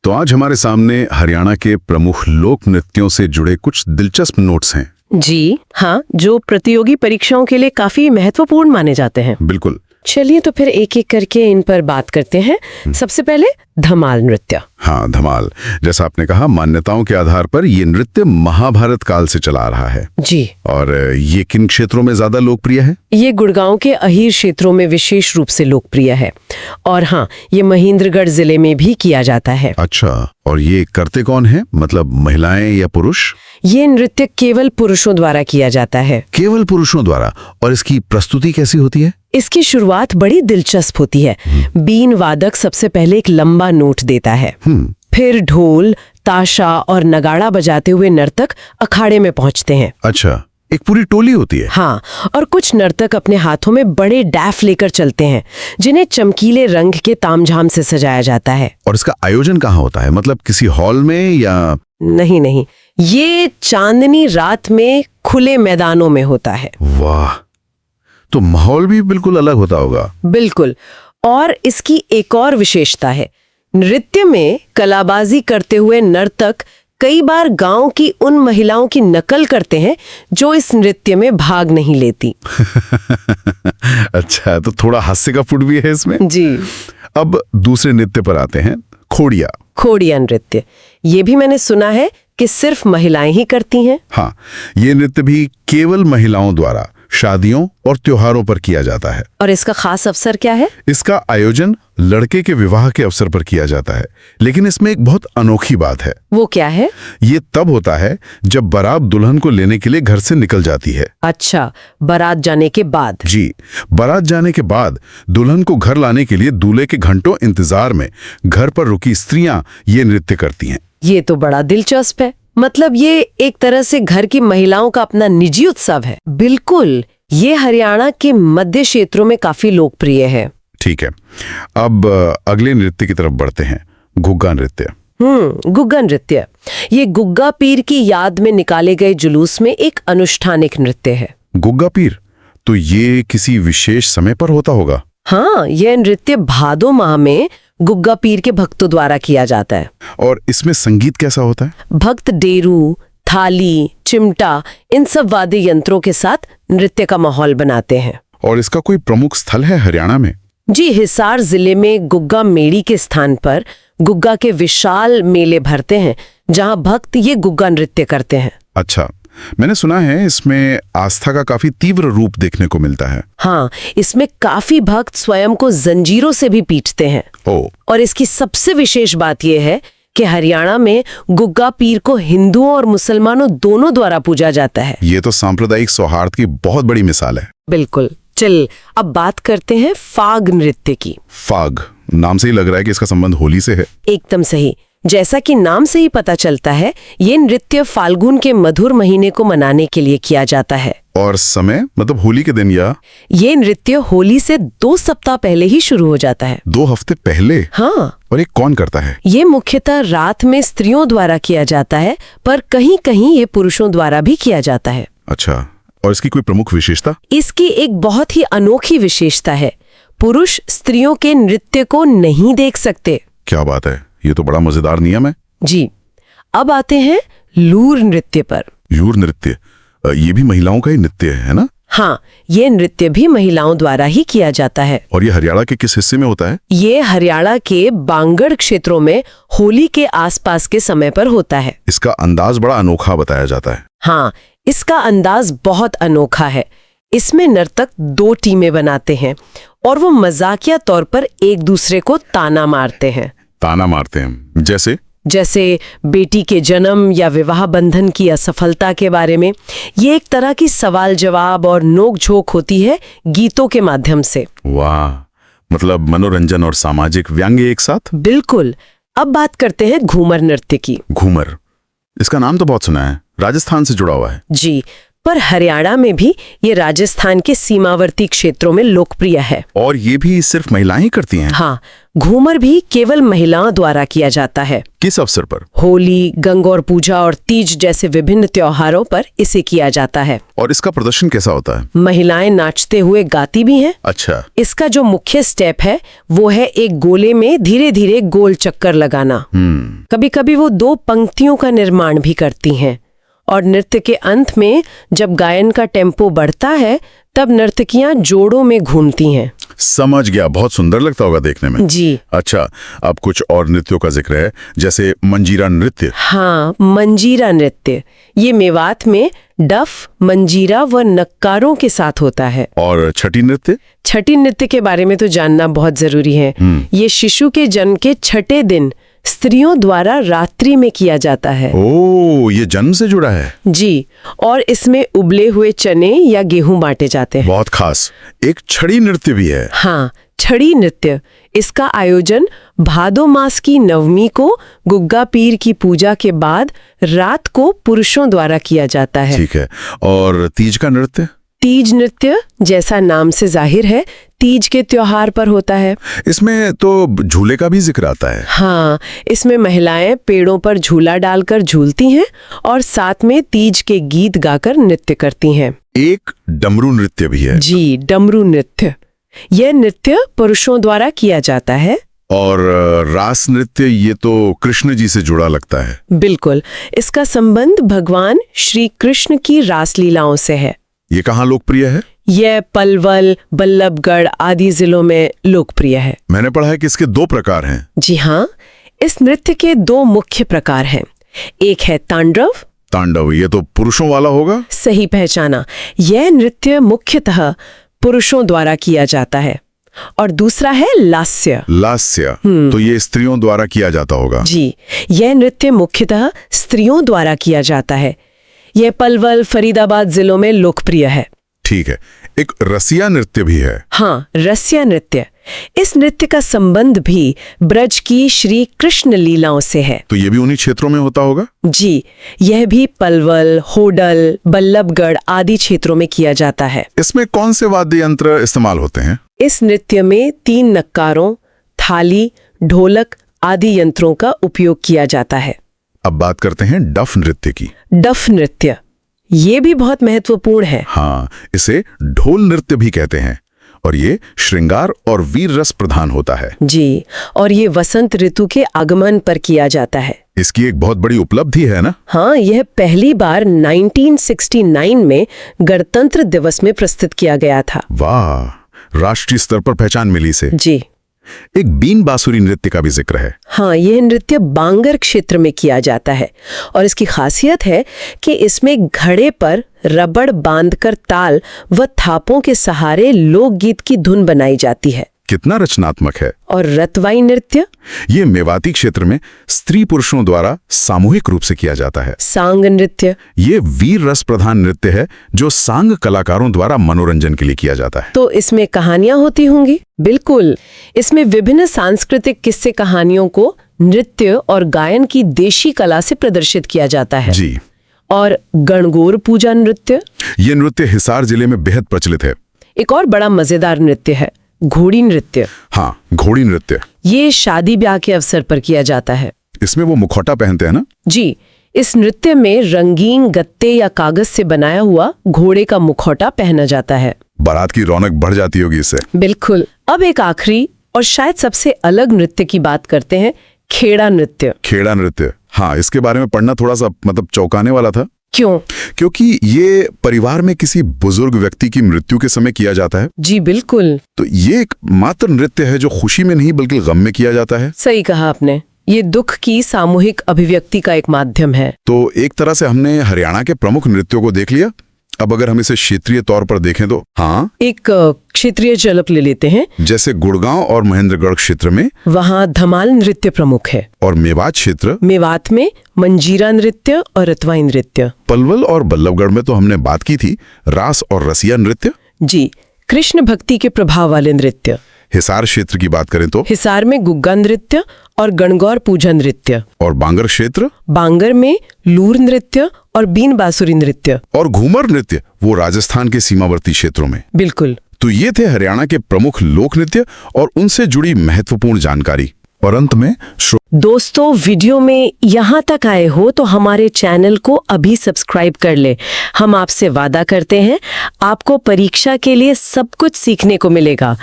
तो आज हमारे सामने हरियाणा के प्रमुख लोक नृत्यों से जुड़े कुछ दिलचस्प नोट्स हैं। जी हाँ, जो प्रतियोगी परीक्षाओं के लिए काफी महत्वपूर्ण माने जाते हैं। बिल्कुल। चलिए तो फिर एक एक करके इन पर बात करते हैं। सबसे पहले धमाल नृत्य। हाँ, धमाल। जैसा आपने कहा, मान्यताओं के आधार पर ये नृत्य महाभारत काल से चला आ रहा है। जी। और ये किन क्षेत्रों में ज्यादा लोकप्रिय है? ये गुड़गांव के अहीर क्षेत्रों में विशेष रूप से लोकप्रिय है। और हाँ, ये महेंद्रगढ़ जिले में भी किया जाता है। अच्छा, और ये करते कौन है? मतलब महिलाएं या पुरुष? ये नृत्य केवल पुरुषों द्वारा किया जाता है। केवल पुरुषों द्वारा? और इसकी प्रस्तुति कैसी होती है? इसकी शुरुआत बड़ी दिलचस्प होती है। बीन वादक सबसे पहले एक लंबा नोट देता है। फिर ढोल, ताशा और नगाड़ा बजाते हुए नर्तक अखाड़े में पहुंचते हैं। अच्छा, एक पूरी टोली होती है? हाँ, और कुछ नर्तक अपने हाथों में बड़े डैफ लेकर चलते हैं, जिन्हें चमकीले रंग के तामझाम से सजाया जाता है। और इसका आयोजन कहाँ होता है? मतलब किसी हॉल में या? नहीं, ये चांदनी रात में खुले मैदानों में होता है। वाह, तो माहौल भी बिल्कुल अलग होता होगा। बिल्कुल। और इसकी एक और विशेषता है, नृत्य में कलाबाजी करते हुए नर्तक कई बार गांव की उन महिलाओं की नकल करते हैं जो इस नृत्य में भाग नहीं लेती। अच्छा, तो थोड़ा हास्य का फुट भी है इसमें। जी। अब दूसरे नृत्य पर आते हैं, खोड़िया। खोड़िया नृत्य, ये भी मैंने सुना है कि सिर्फ महिलाएं ही करती हैं। हाँ, ये नृत्य भी केवल महिलाओं द्वारा शादियों और त्योहारों पर किया जाता है। और इसका खास अवसर क्या है? इसका आयोजन लड़के के विवाह के अवसर पर किया जाता है, लेकिन इसमें एक बहुत अनोखी बात है। वो क्या है? ये तब होता है जब बारात दुल्हन को लेने के लिए घर से निकल जाती है। अच्छा, बारात जाने के बाद? जी, बारात जाने के बाद दुल्हन को घर लाने के लिए दूल्हे के घंटों इंतजार में घर पर रुकी स्त्रियां ये नृत्य करती हैं। ये तो बड़ा दिलचस्प है। मतलब ये एक तरह से घर की महिलाओं का अपना निजी उत्सव है। बिल्कुल, ये हरियाणा के मध्य क्षेत्रों में काफी लोकप्रिय है। ठीक है, अब अगले नृत्य की तरफ बढ़ते हैं, गुग्गा नृत्य। गुग्गा नृत्य, ये गुग्गा पीर की याद में निकाले गए जुलूस में एक अनुष्ठानिक नृत्य है। गुग्गा पीर, तो ये किसी विशेष समय पर होता होगा? हाँ, यह नृत्य भादो माह में गुग्गा पीर के भक्तों द्वारा किया जाता है। और इसमें संगीत कैसा होता है? भक्त डेरू, थाली, चिमटा, इन सब वाद्य यंत्रों के साथ नृत्य का माहौल बनाते हैं। और इसका कोई प्रमुख स्थल है हरियाणा में? जी, हिसार जिले में गुग्गा मेड़ी के स्थान पर गुग्गा के विशाल मेले भरते हैं, जहां भक्त ये गुग्गा नृत्य करते हैं। अच्छा, मैंने सुना है इसमें आस्था का काफी तीव्र रूप देखने को मिलता है। हाँ, इसमें काफी भक्त स्वयं को जंजीरों से भी पीटते हैं। और इसकी सबसे विशेष बात यह है कि हरियाणा में गुग्गा पीर को हिंदुओं और मुसलमानों दोनों द्वारा पूजा जाता है। ये तो सांप्रदायिक सौहार्द की बहुत बड़ी मिसाल है। बिल्कुल। चल, अब बात करते हैं फाग नृत्य की। फाग, नाम से ही लग रहा है कि इसका संबंध होली से है। एकदम सही। जैसा कि नाम से ही पता चलता है, ये नृत्य फाल्गुन के मधुर महीने को मनाने के लिए किया जाता है। और समय मतलब होली के दिन? या ये नृत्य होली से 2 सप्ताह पहले ही शुरू हो जाता है। 2 हफ्ते पहले? हाँ। और ये कौन करता है? ये मुख्यतः रात में स्त्रियों द्वारा किया जाता है, पर कहीं कहीं ये पुरुषों द्वारा भी किया जाता है। अच्छा, और इसकी कोई प्रमुख विशेषता? इसकी एक बहुत ही अनोखी विशेषता है, पुरुष स्त्रियों के नृत्य को नहीं देख सकते। क्या बात है, ये तो बड़ा मजेदार नियम है। जी। अब आते हैं लूर नृत्य पर। लूर नृत्य, ये भी महिलाओं का ही नृत्य है ना? हाँ, ये नृत्य भी महिलाओं द्वारा ही किया जाता है। और ये हरियाणा के किस हिस्से में होता है? ये हरियाणा के बांगड़ क्षेत्रों में होली के आसपास के समय पर होता है। इसका अंदाज बड़ा अनोखा बताया जाता है। हाँ, इसका अंदाज बहुत अनोखा है। इसमें नर्तक 2 टीमें बनाते हैं और वो मजाकिया तौर पर एक दूसरे को ताना मारते हैं। ताना मारते हैं? जैसे बेटी के जन्म या विवाह बंधन की असफलता के बारे में। ये एक तरह की सवाल जवाब और नोक-झोंक होती है गीतों के माध्यम से। वाह, मतलब मनोरंजन और सामाजिक व्यंग्य एक साथ। बिल्कुल। अब बात करते हैं घूमर नृत्य की। घूमर, इसका नाम तो बहुत सुना है, राजस्थान से जुड़ा हुआ है। जी, पर हरियाणा में भी ये राजस्थान के सीमावर्ती क्षेत्रों में लोकप्रिय है। और ये भी सिर्फ महिलाएं ही करती हैं? हाँ, घूमर भी केवल महिलाओं द्वारा किया जाता है। किस अवसर पर? होली, गंगौर पूजा और तीज जैसे विभिन्न त्योहारों पर इसे किया जाता है। और इसका प्रदर्शन कैसा होता है? महिलाएं नाचते हुए गाती भी हैं। अच्छा। इसका जो मुख्य स्टेप है वो है एक गोले में धीरे धीरे गोल चक्कर लगाना। कभी कभी वो 2 पंक्तियों का निर्माण भी करती हैं। और नृत्य के अंत में जब गायन का टेम्पो बढ़ता है तब नर्तकियां जोड़ों में घूमती हैं। समझ गया, बहुत सुंदर लगता होगा देखने में। जी। अच्छा, अब कुछ और नृत्यों का जिक्र है, जैसे मंजीरा नृत्य। हाँ, मंजीरा नृत्य ये मेवात में डफ, मंजीरा व नक्कारों के साथ होता है। और छठी नृत्य? छठी नृत्य के बारे में तो जानना बहुत जरूरी है। ये शिशु के जन्म के छठे दिन स्त्रियों द्वारा रात्रि में किया जाता है। ओह, ये जन्म से जुड़ा है? जी, और इसमें उबले हुए चने या गेहूं बांटे जाते हैं। बहुत खास। एक छड़ी नृत्य भी है। हाँ, छड़ी नृत्य। इसका आयोजन भादो मास की नवमी को गुग्गा पीर की पूजा के बाद रात को पुरुषों द्वारा किया जाता है। ठीक है। और तीज का नृत्य? तीज नृत्य जैसा नाम से जाहिर है तीज के त्योहार पर होता है। इसमें तो झूले का भी जिक्र आता है। हाँ, इसमें महिलाएं पेड़ों पर झूला डालकर झूलती हैं और साथ में तीज के गीत गाकर नृत्य करती हैं। एक डमरू नृत्य भी है। जी, डमरू नृत्य। यह नृत्य पुरुषों द्वारा किया जाता है। और रास नृत्य, ये तो कृष्ण जी से जुड़ा लगता है। बिल्कुल, इसका संबंध भगवान श्री कृष्ण की रासलीलाओं से है। ये कहाँ लोकप्रिय है? यह पलवल, बल्लभगढ़ आदि जिलों में लोकप्रिय है। मैंने पढ़ा है कि इसके 2 प्रकार हैं। जी हाँ, इस नृत्य के 2 मुख्य प्रकार हैं। एक है तांडव। तांडव, ये तो पुरुषों वाला होगा? सही पहचाना। यह नृत्य मुख्यतः पुरुषों द्वारा किया जाता है। और दूसरा है लास्य। लास्य, तो ये स्त्रियों द्वारा किया जाता होगा। जी, यह नृत्य मुख्यतः स्त्रियों द्वारा किया जाता है। यह पलवल, फरीदाबाद जिलों में लोकप्रिय है। ठीक है। एक रसिया नृत्य भी है। हाँ, रसिया नृत्य। इस नृत्य का संबंध भी ब्रज की श्री कृष्ण लीलाओं से है। तो ये भी उन्हीं क्षेत्रों में होता होगा? जी, यह भी पलवल, होडल, बल्लभगढ़ आदि क्षेत्रों में किया जाता है। इसमें कौन से वाद्य यंत्र इस्तेमाल होते हैं? इस नृत्य में 3 नक्कारों, थाली, ढोलक आदि यंत्रों का उपयोग किया जाता है। अब बात करते हैं डफ नृत्य की। डफ नृत्य ये भी बहुत महत्वपूर्ण है। हाँ, इसे ढोल नृत्य भी कहते हैं और ये श्रृंगार और वीर रस प्रधान होता है। जी, और ये वसंत ऋतु के आगमन पर किया जाता है। इसकी एक बहुत बड़ी उपलब्धि है ना? हाँ, यह पहली बार 1969 में गणतंत्र दिवस में प्रस्तुत किया गया था। वाह, राष्ट्रीय स्तर पर पहचान मिली इसे। जी। एक बीन बांसुरी नृत्य का भी जिक्र है। हाँ, यह नृत्य बांगर क्षेत्र में किया जाता है और इसकी खासियत है कि इसमें घड़े पर रबड़ बांधकर ताल व थापों के सहारे लोकगीत की धुन बनाई जाती है। कितना रचनात्मक है। और रतवाई नृत्य? ये मेवाती क्षेत्र में स्त्री पुरुषों द्वारा सामूहिक रूप से किया जाता है। सांग नृत्य? ये वीर रस प्रधान नृत्य है जो सांग कलाकारों द्वारा मनोरंजन के लिए किया जाता है। तो इसमें कहानियां होती होंगी? बिल्कुल, इसमें विभिन्न सांस्कृतिक किस्से कहानियों को नृत्य और गायन की देशी कला से प्रदर्शित किया जाता है। जी। और गणगौर पूजा नृत्य? ये नृत्य हिसार जिले में बेहद प्रचलित है। एक और बड़ा मजेदार नृत्य है घोड़ी नृत्य। हाँ, घोड़ी नृत्य। ये शादी ब्याह के अवसर पर किया जाता है। इसमें वो मुखौटा पहनते हैं ना? जी, इस नृत्य में रंगीन गत्ते या कागज से बनाया हुआ घोड़े का मुखौटा पहना जाता है। बारात की रौनक बढ़ जाती होगी इससे। बिल्कुल। अब एक आखिरी और शायद सबसे अलग नृत्य की बात करते हैं, खेड़ा नृत्य। खेड़ा नृत्य, हाँ, इसके बारे में पढ़ना थोड़ा सा चौंकाने वाला था। क्यों? क्योंकि ये परिवार में किसी बुजुर्ग व्यक्ति की मृत्यु के समय किया जाता है। जी बिल्कुल। तो ये एक मात्र नृत्य है जो खुशी में नहीं बल्कि गम में किया जाता है। सही कहा आपने, ये दुख की सामूहिक अभिव्यक्ति का एक माध्यम है। तो एक तरह से हमने हरियाणा के प्रमुख नृत्यों को देख लिया। अब अगर हम इसे क्षेत्रीय तौर पर देखें तो हाँ, एक क्षेत्रीय झलक ले लेते हैं। जैसे गुड़गांव और महेंद्रगढ़ क्षेत्र में वहाँ धमाल नृत्य प्रमुख है। और मेवात क्षेत्र, मेवात में मंजीरा नृत्य और रतवाई नृत्य। पलवल और बल्लभगढ़ में तो हमने बात की थी रास और रसिया नृत्य। जी, कृष्ण भक्ति के प्रभाव वाले नृत्य। हिसार क्षेत्र की बात करें तो, हिसार में गुग्गा नृत्य और गणगौर पूजा नृत्य, और बांगर क्षेत्र, बांगर में लूर नृत्य और बीन बांसुरी नृत्य, और घूमर नृत्य वो राजस्थान के सीमावर्ती क्षेत्रों में। बिल्कुल। तो ये थे हरियाणा के प्रमुख लोक नृत्य और उनसे जुड़ी महत्वपूर्ण जानकारी। और अंत में दोस्तों, वीडियो में यहाँ तक आए हो तो हमारे चैनल को अभी सब्सक्राइब कर ले। हम आपसे वादा करते हैं आपको परीक्षा के लिए सब कुछ सीखने को मिलेगा।